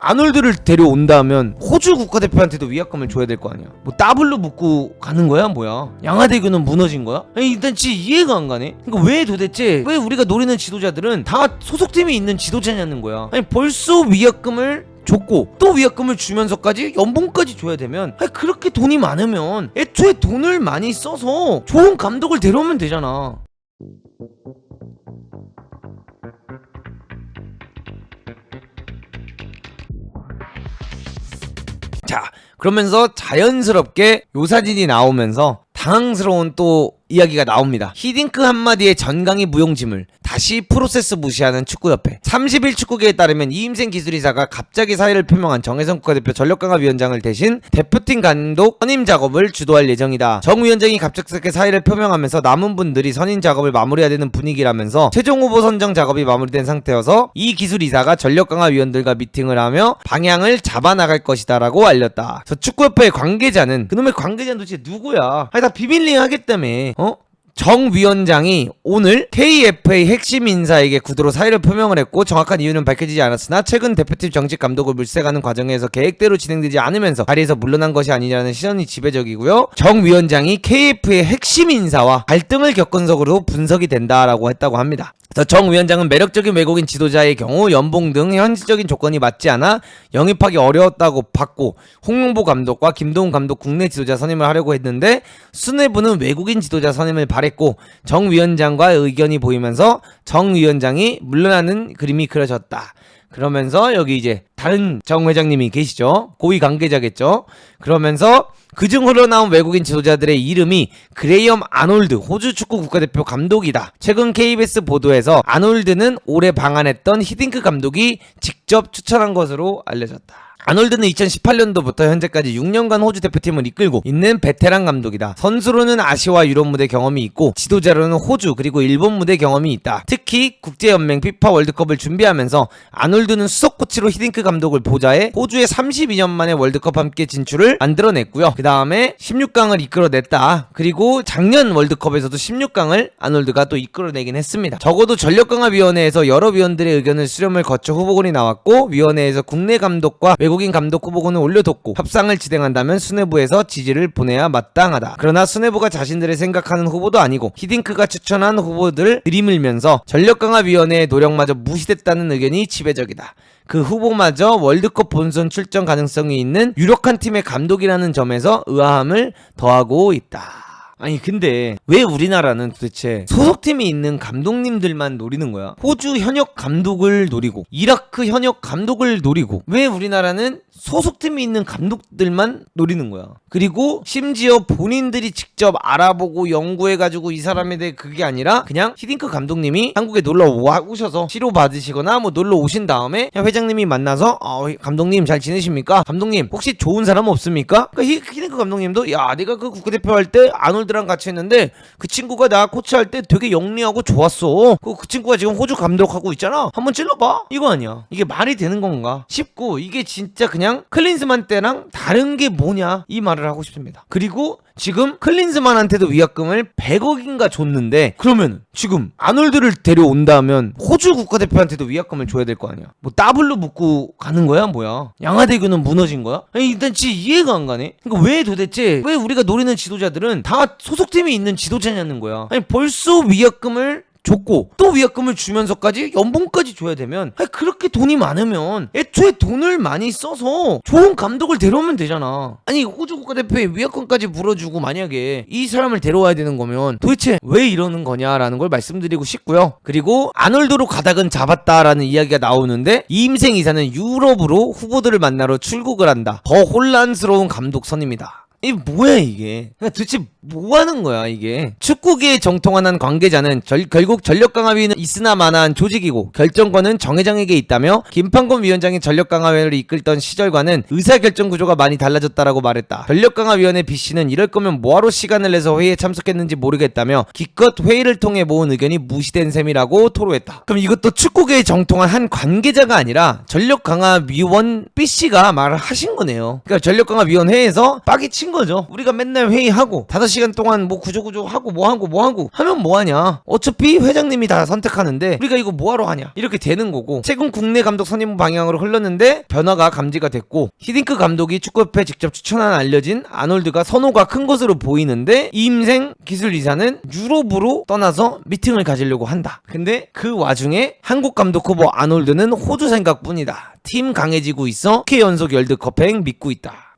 아놀드를 데려온다면 호주 국가대표한테도 위약금을 줘야 될 거 아니야. 뭐 더블로 묻고 가는 거야 뭐야? 양화대교는 무너진 거야? 아니 일단 진짜 이해가 안 가네. 그러니까 왜 도대체 왜 우리가 노리는 지도자들은 다 소속팀이 있는 지도자냐는 거야. 아니 벌써 위약금을 줬고 또 위약금을 주면서까지 연봉까지 줘야 되면, 아니 그렇게 돈이 많으면 애초에 돈을 많이 써서 좋은 감독을 데려오면 되잖아. 자, 그러면서 자연스럽게 요 사진이 나오면서 당황스러운 또 이야기가 나옵니다. 히딩크 한마디에 전강이 무용지물, 다시 프로세스 무시하는 축구협회. 30일 축구계에 따르면 이임생 기술이사가 갑자기 사의를 표명한 정혜성 국가대표 전력강화위원장을 대신 대표팀 감독 선임 작업을 주도할 예정이다. 정 위원장이 갑작스럽게 사의를 표명하면서 남은 분들이 선임 작업을 마무리해야 되는 분위기라면서 최종 후보 선정 작업이 마무리된 상태여서 이 기술이사가 전력강화위원들과 미팅을 하며 방향을 잡아나갈 것이다 라고 알렸다. 저 축구협회의 관계자는, 그놈의 관계자는 도대체 누구야? 아니 다 비밀리에 하겠다며. 정 위원장이 오늘 KFA 핵심 인사에게 구두로 사의를 표명을 했고 정확한 이유는 밝혀지지 않았으나 최근 대표팀 정식 감독을 물색하는 과정에서 계획대로 진행되지 않으면서 자리에서 물러난 것이 아니냐는 시선이 지배적이고요. 정 위원장이 KFA 핵심 인사와 갈등을 겪은 것으로 분석이 된다라고 했다고 합니다. 정 위원장은 매력적인 외국인 지도자의 경우 연봉 등 현실적인 조건이 맞지 않아 영입하기 어려웠다고 봤고, 홍명보 감독과 김동훈 감독 국내 지도자 선임을 하려고 했는데 수뇌부는 외국인 지도자 선임을 바랬고 정 위원장과 의견이 보이면서 정 위원장이 물러나는 그림이 그려졌다. 그러면서 여기 이제 다른 정 회장님이 계시죠. 고위 관계자겠죠. 그러면서 그중 흘러나온 외국인 지도자들의 이름이 그레이엄 아놀드 호주 축구 국가대표 감독이다. 최근 KBS 보도에서 아놀드는 올해 방한했던 히딩크 감독이 직접 추천한 것으로 알려졌다. 아놀드는 2018년도부터 현재까지 6년간 호주 대표팀을 이끌고 있는 베테랑 감독이다. 선수로는 아시아 유럽 무대 경험이 있고 지도자로는 호주 그리고 일본 무대 경험이 있다. 특히 국제연맹 피파 월드컵을 준비하면서 아놀드는 수석 코치로 히딩크 감독을 보좌해 호주의 32년 만에 월드컵 함께 진출을 만들어냈고요. 그 다음에 16강을 이끌어냈다. 그리고 작년 월드컵에서도 16강을 아놀드가 또 이끌어내긴 했습니다. 적어도 전력강화위원회에서 여러 위원들의 의견을 수렴을 거쳐 후보군이 나왔고, 위원회에서 국내 감독과 외국인 감독 후보군을 올려뒀고 협상을 진행한다면 수뇌부에서 지지를 보내야 마땅하다. 그러나 수뇌부가 자신들의 생각하는 후보도 아니고 히딩크가 추천한 후보들을 들이밀면서 전력강화위원회의 노력마저 무시됐다는 의견이 지배적이다. 그 후보마저 월드컵 본선 출전 가능성이 있는 유력한 팀의 감독이라는 점에서 의아함을 더하고 있다. 아니 근데 왜 우리나라는 도대체 소속팀이 있는 감독님들만 노리는 거야? 호주 현역 감독을 노리고 이라크 현역 감독을 노리고 왜 우리나라는 소속팀이 있는 감독들만 노리는 거야? 그리고 심지어 본인들이 직접 알아보고 연구해가지고 이 사람에 대해 그게 아니라 그냥 히딩크 감독님이 한국에 놀러 오셔서 치료 받으시거나 뭐 놀러 오신 다음에 회장님이 만나서 감독님 잘 지내십니까? 감독님 혹시 좋은 사람 없습니까? 그러니까 히딩크 감독님도 야 내가 그 국가대표 할 때 아놀드랑 같이 했는데 그 친구가 나 코치할 때 되게 영리하고 좋았어. 그 친구가 지금 호주 감독하고 있잖아. 한번 찔러봐. 이거 아니야. 이게 말이 되는 건가 싶고, 이게 진짜 그냥 클린스만 때랑 다른 게 뭐냐 이 말을 하고 싶습니다. 그리고 지금 클린스만한테도 위약금을 100억인가 줬는데, 그러면 지금 아놀드를 데려온다면 호주 국가대표한테도 위약금을 줘야 될 거 아니야. 뭐 더블로 묻고 가는 거야 뭐야? 양화대교는 무너진 거야? 아니 일단 진짜 이해가 안 가네. 그러니까 왜 도대체 왜 우리가 노리는 지도자들은 다 소속팀이 있는 지도자냐는 거야. 아니 벌써 위약금을 줬고 또 위약금을 주면서까지 연봉까지 줘야 되면, 아니 그렇게 돈이 많으면 애초에 돈을 많이 써서 좋은 감독을 데려오면 되잖아. 아니 호주 국가대표에 위약금까지 물어주고 만약에 이 사람을 데려와야 되는 거면 도대체 왜 이러는 거냐라는 걸 말씀드리고 싶고요. 그리고 아놀드로 가닥은 잡았다라는 이야기가 나오는데 이임생 이사는 유럽으로 후보들을 만나러 출국을 한다. 더 혼란스러운 감독 선임이다. 이게 뭐야 이게? 도대체 뭐 하는 거야 이게? 축구계에 정통한 한 관계자는 결국 전력강화위는 있으나마나한 조직이고 결정권은 정 회장에게 있다며, 김판곤 위원장이 전력강화위원회를 이끌던 시절과는 의사결정 구조가 많이 달라졌다라고 말했다. 전력강화위원회 B씨는 이럴 거면 뭐하러 시간을 내서 회의에 참석했는지 모르겠다며 기껏 회의를 통해 모은 의견이 무시된 셈이라고 토로했다. 그럼 이것도 축구계에 정통한 한 관계자가 아니라 전력강화위원 B씨가 말을 하신 거네요. 그러니까 전력강화위원회에서 빡이 친 거죠. 우리가 맨날 회의하고 5시간 4시간 동안 뭐 구조구조 하고 뭐 하고 하면 뭐하냐. 어차피 회장님이 다 선택하는데 우리가 이거 뭐하러 하냐. 이렇게 되는 거고, 최근 국내 감독 선임 방향으로 흘렀는데 변화가 감지가 됐고, 히딩크 감독이 축구협회 직접 추천한 알려진 아놀드가 선호가 큰 것으로 보이는데 이임생 기술이사는 유럽으로 떠나서 미팅을 가지려고 한다. 근데 그 와중에 한국 감독 후보 아놀드는 호주 생각뿐이다. 팀 강해지고 있어. 6회 연속 월드컵행 믿고 있다.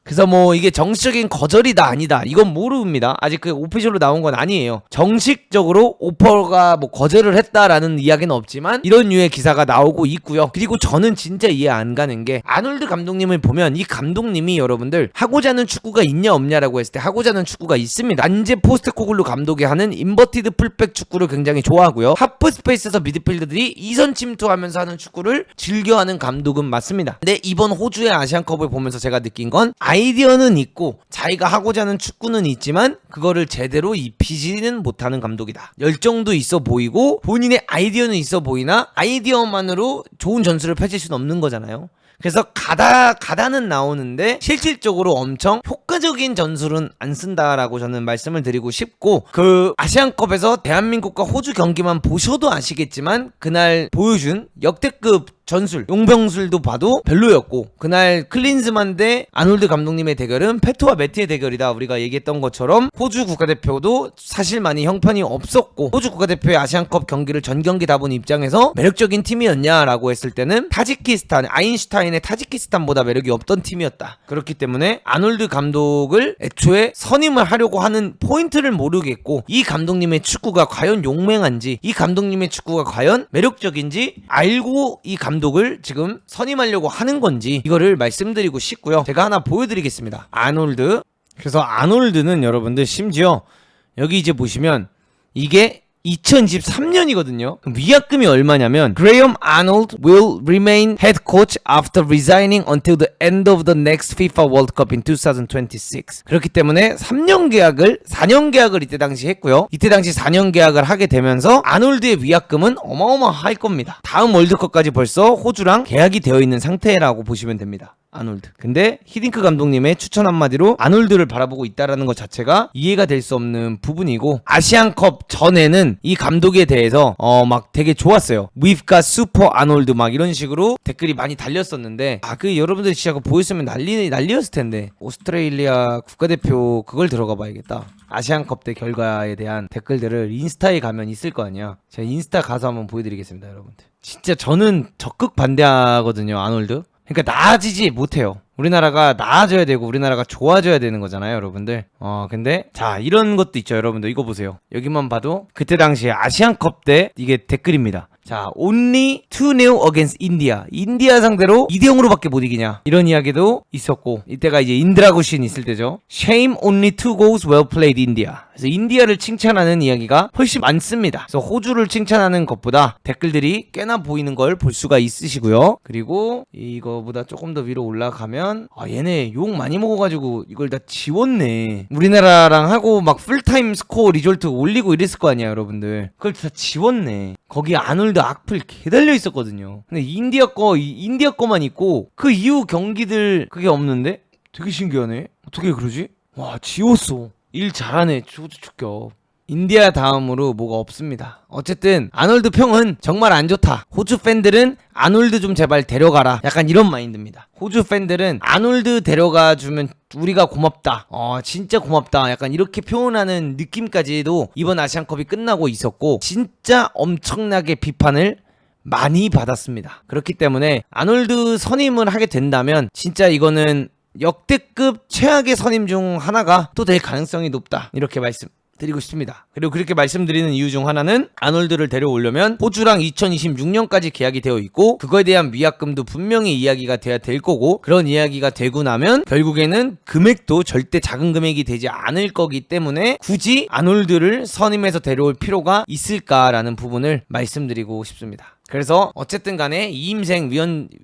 그래서 뭐 이게 정식적인 거절이다 아니다 이건 모릅니다. 아직 그 오피셜로 나온 건 아니에요. 정식적으로 오퍼가 뭐 거절을 했다라는 이야기는 없지만 이런 류의 기사가 나오고 있고요. 그리고 저는 진짜 이해 안 가는 게, 아놀드 감독님을 보면 이 감독님이 여러분들 하고자 하는 축구가 있냐 없냐라고 했을 때 하고자 하는 축구가 있습니다. 안제 포스트코글루 감독이 하는 인버티드 풀백 축구를 굉장히 좋아하고요. 하프 스페이스에서 미드필더들이 이선 침투하면서 하는 축구를 즐겨하는 감독은 맞습니다. 근데 이번 호주의 아시안컵을 보면서 제가 느낀 건, 아이디어는 있고 자기가 하고자 하는 축구는 있지만 그거를 제대로 입히지는 못하는 감독이다. 열정도 있어 보이고 본인의 아이디어는 있어 보이나 아이디어만으로 좋은 전술을 펼칠 수는 없는 거잖아요. 그래서 가다는 나오는데 실질적으로 엄청 효과적인 전술은 안 쓴다라고 저는 말씀을 드리고 싶고, 그 아시안컵에서 대한민국과 호주 경기만 보셔도 아시겠지만 그날 보여준 역대급 전술, 용병술도 봐도 별로였고, 그날 클린스만 대 아놀드 감독님의 대결은 페토와 매티의 대결이다 우리가 얘기했던 것처럼 호주 국가대표도 사실 많이 형편이 없었고, 호주 국가대표의 아시안컵 경기를 전 경기 다 본 입장에서 매력적인 팀이었냐라고 했을 때는 타지키스탄, 아인슈타인의 타지키스탄보다 매력이 없던 팀이었다. 그렇기 때문에 아놀드 감독을 애초에 선임을 하려고 하는 포인트를 모르겠고, 이 감독님의 축구가 과연 용맹한지, 이 감독님의 축구가 과연 매력적인지 알고 이 감독을 지금 선임하려고 하는 건지 이거를 말씀드리고 싶고요. 제가 하나 보여드리겠습니다. 아놀드. 그래서 아놀드는 여러분들 심지어 여기 이제 보시면 이게 2023년이거든요. 위약금이 얼마냐면, Graham Arnold will remain head coach after resigning until the end of the next FIFA World Cup in 2026. 그렇기 때문에 4년 계약을 이때 당시 했고요. 이때 당시 4년 계약을 하게 되면서 아놀드의 위약금은 어마어마할 겁니다. 다음 월드컵까지 벌써 호주랑 계약이 되어 있는 상태라고 보시면 됩니다. 아놀드. 근데 히딩크 감독님의 추천 한마디로 아놀드를 바라보고 있다라는 것 자체가 이해가 될 수 없는 부분이고, 아시안컵 전에는 이 감독에 대해서 막 되게 좋았어요. We've got super 아놀드 막 이런 식으로 댓글이 많이 달렸었는데, 그 여러분들이 진짜 그거 보였으면 난리였을 텐데. 오스트레일리아 국가대표 그걸 들어가 봐야겠다. 아시안컵 때 결과에 대한 댓글들을 인스타에 가면 있을 거 아니야. 제가 인스타 가서 한번 보여드리겠습니다, 여러분들. 진짜 저는 적극 반대하거든요, 아놀드. 그러니까 나아지지 못해요. 우리나라가 나아져야 되고 우리나라가 좋아져야 되는 거잖아요, 여러분들. 근데 자, 이런 것도 있죠, 여러분들. 이거 보세요. 여기만 봐도 그때 당시에 아시안컵 때 이게 댓글입니다. 자, only 2-0 against India. 인디아 상대로 2대0으로 밖에 못 이기냐. 이런 이야기도 있었고, 이때가 이제 인드라구신 있을 때죠. Shame only 2 goals well played India. 그래서 인디아를 칭찬하는 이야기가 훨씬 많습니다. 그래서 호주를 칭찬하는 것보다 댓글들이 꽤나 보이는 걸 볼 수가 있으시고요. 그리고 이거보다 조금 더 위로 올라가면, 얘네 욕 많이 먹어가지고 이걸 다 지웠네. 우리나라랑 하고 막 풀타임 스코어 리졸트 올리고 이랬을 거 아니야, 여러분들. 그걸 다 지웠네. 거기 아놀드 악플 개달려 있었거든요. 근데 인디아 거만 있고 그 이후 경기들 그게 없는데? 되게 신기하네. 어떻게 그러지? 와, 지웠어. 일 잘하네. 축격. 인디아 다음으로 뭐가 없습니다. 어쨌든 아놀드 평은 정말 안 좋다. 호주 팬들은 아놀드 좀 제발 데려가라. 약간 이런 마인드입니다. 호주 팬들은 아놀드 데려가 주면 우리가 고맙다. 진짜 고맙다. 약간 이렇게 표현하는 느낌까지도 이번 아시안컵이 끝나고 있었고, 진짜 엄청나게 비판을 많이 받았습니다. 그렇기 때문에 아놀드 선임을 하게 된다면 진짜 이거는 역대급 최악의 선임 중 하나가 또 될 가능성이 높다. 이렇게 말씀드리고 싶습니다. 그리고 그렇게 말씀드리는 이유 중 하나는 아놀드를 데려오려면 호주랑 2026년까지 계약이 되어 있고, 그거에 대한 위약금도 분명히 이야기가 돼야 될 거고, 그런 이야기가 되고 나면 결국에는 금액도 절대 작은 금액이 되지 않을 거기 때문에 굳이 아놀드를 선임해서 데려올 필요가 있을까라는 부분을 말씀드리고 싶습니다. 그래서 어쨌든 간에 이임생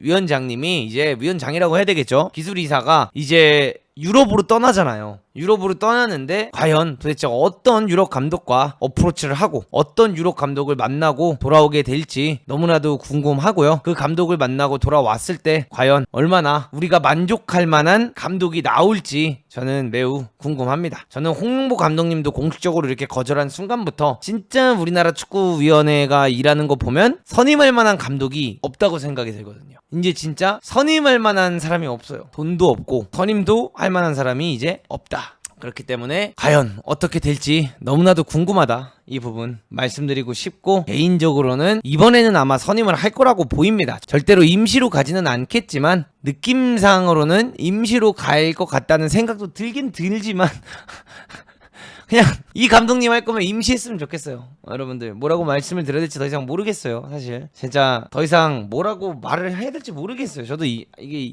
위원장님이 이제 위원장이라고 해야 되겠죠. 기술이사가 이제 유럽으로 떠나잖아요. 유럽으로 떠나는데 과연 도대체 어떤 유럽 감독과 어프로치를 하고 어떤 유럽 감독을 만나고 돌아오게 될지 너무나도 궁금하고요. 그 감독을 만나고 돌아왔을 때 과연 얼마나 우리가 만족할 만한 감독이 나올지 저는 매우 궁금합니다. 저는 홍명보 감독님도 공식적으로 이렇게 거절한 순간부터 진짜 우리나라 축구위원회가 일하는 거 보면 선임할 만한 감독이 없다고 생각이 들거든요. 이제 진짜 선임할 만한 사람이 없어요. 돈도 없고 선임도 할 만한 사람이 이제 없다. 그렇기 때문에 과연 어떻게 될지 너무나도 궁금하다. 이 부분 말씀드리고 싶고, 개인적으로는 이번에는 아마 선임을 할 거라고 보입니다. 절대로 임시로 가지는 않겠지만 느낌상으로는 임시로 갈 것 같다는 생각도 들긴 들지만 그냥 이 감독님 할 거면 임시했으면 좋겠어요. 여러분들 뭐라고 말씀을 드려야 될지 더 이상 모르겠어요. 사실 진짜 더 이상 뭐라고 말을 해야 될지 모르겠어요. 저도 이게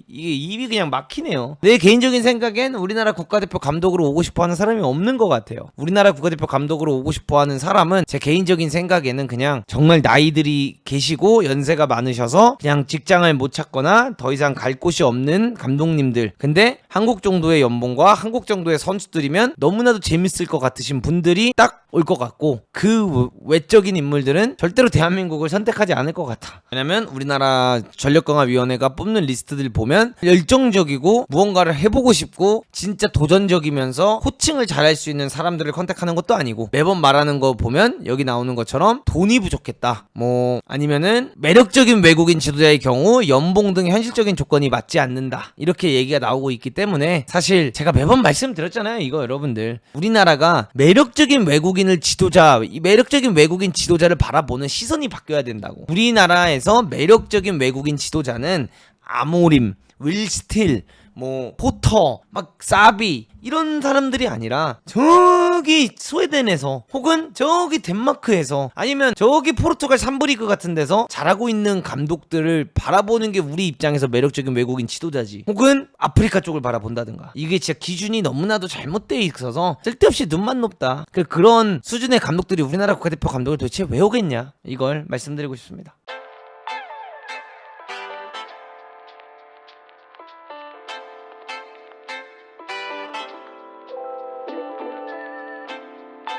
입이 그냥 막히네요. 내 개인적인 생각엔 우리나라 국가대표 감독으로 오고 싶어하는 사람이 없는 것 같아요. 우리나라 국가대표 감독으로 오고 싶어하는 사람은 제 개인적인 생각에는 그냥 정말 나이들이 계시고 연세가 많으셔서 그냥 직장을 못 찾거나 더 이상 갈 곳이 없는 감독님들. 근데 한국 정도의 연봉과 한국 정도의 선수들이면 너무나도 재밌을 것 같으신 분들이 딱 올 것 같고, 그 외적인 인물들은 절대로 대한민국을 선택하지 않을 것 같아. 왜냐면 우리나라 전력강화위원회가 뽑는 리스트들 보면 열정적이고 무언가를 해보고 싶고 진짜 도전적이면서 코칭을 잘할 수 있는 사람들을 컨택하는 것도 아니고, 매번 말하는 거 보면 여기 나오는 것처럼 돈이 부족했다, 뭐 아니면은 매력적인 외국인 지도자의 경우 연봉 등 현실적인 조건이 맞지 않는다, 이렇게 얘기가 나오고 있기 때문에, 사실 제가 매번 말씀드렸잖아요. 이거 여러분들, 우리나라가 매력적인 외국인을 지도자, 이 매력적인 외국인 지도자를 바라보는 시선이 바뀌어야 된다고. 우리나라에서 매력적인 외국인 지도자는 아모림, 윌 스틸, 뭐 포터, 막 사비 이런 사람들이 아니라 저기 스웨덴에서 혹은 저기 덴마크에서 아니면 저기 포르투갈 3부 리그 같은 데서 잘하고 있는 감독들을 바라보는 게 우리 입장에서 매력적인 외국인 지도자지, 혹은 아프리카 쪽을 바라본다든가. 이게 진짜 기준이 너무나도 잘못돼 있어서 쓸데없이 눈만 높다. 그런 수준의 감독들이 우리나라 국가대표 감독을 도대체 왜 오겠냐, 이걸 말씀드리고 싶습니다.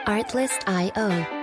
Artlist.io